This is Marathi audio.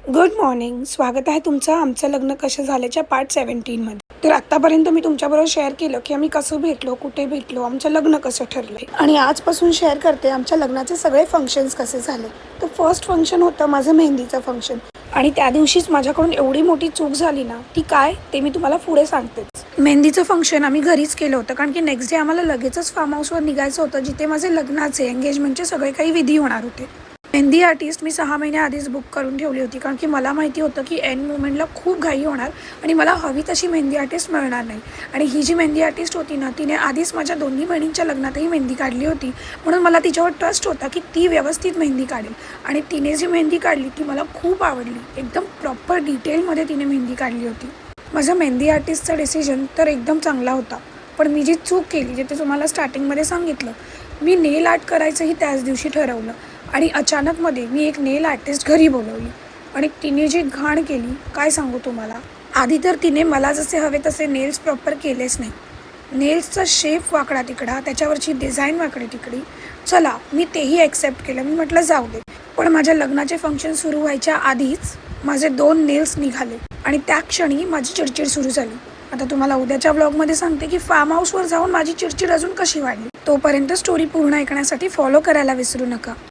Good morning. स्वागत आहे तुमचं आमचं लग्न कसं झाल्याच्या पार्ट 17मध्ये. तर आत्तापर्यंत मी तुमच्याबरोबर शेअर केलं की आम्ही कसं भेटलो, कुठे भेटलो, आमचं लग्न कसं ठरलं आणि आजपासून शेअर करते आमच्या लग्नाचे सगळे फंक्शन्स कसे झाले. तर फर्स्ट फंक्शन होतं माझं मेहंदीचं फंक्शन आणि त्या दिवशीच माझ्याकडून एवढी मोठी चूक झाली ना, ती काय ते मी तुम्हाला पुढे सांगतेच. मेहंदीचं फंक्शन आम्ही घरीच केलं होतं कारण की नेक्स्ट डे आम्हाला लगेचच फार्म हाऊसवर निघायचं होतं जिथे माझे लग्नाचे एंगेजमेंटचे सगळे काही विधी होणार होते. मेहंदी आर्टिस्ट मी 6 महिन्या आधीच बुक करून ठेवली होती कारण की मला माहिती होतं की एंड मोमेंटला खूप घाई होणार आणि मला हवी तशी मेहंदी आर्टिस्ट मिळणार नाही. आणि ही जी मेहंदी आर्टिस्ट होती ना, तिने आधीच माझ्या दोन्ही बहिणींच्या लग्नातही मेहंदी काढली होती, म्हणून मला तिच्यावर ट्रस्ट होता की ती व्यवस्थित मेहंदी काढेल. आणि तिने जी मेहंदी काढली ती मला खूप आवडली. एकदम प्रॉपर डिटेलमध्ये तिने मेहंदी काढली होती. माझा मेहंदी आर्टिस्टचा डिसिजन तर एकदम चांगला होता, पण मी जी चूक केली जे ते तुम्हाला स्टार्टिंगमध्ये सांगितलं, मी नेल आर्ट करायचंही त्याच दिवशी ठरवलं आणि अचानकमध्ये मी एक नेल आर्टिस्ट घरी बोलवली आणि तिने जी घाण केली काय सांगू तुम्हाला. आधी तर तिने मला जसे हवे तसे नेल्स प्रॉपर केलेच नाही. नेल्सचा शेप वाकडा तिकडा, त्याच्यावरची डिझाईन वाकडी तिकडी. चला मी तेही ॲक्सेप्ट केलं. मी म्हटलं जाऊ दे. पण माझ्या लग्नाचे फंक्शन सुरू व्हायच्या आधीच माझे 2 नेल्स निघाले आणि त्या क्षणी माझी चिडचिड सुरू झाली. आता तुम्हाला उद्याच्या ब्लॉगमध्ये सांगते की फार्म हाऊसवर जाऊन माझी चिडचिड अजून कशी वाढली. तोपर्यंत स्टोरी पूर्ण ऐकण्यासाठी फॉलो करायला विसरू नका.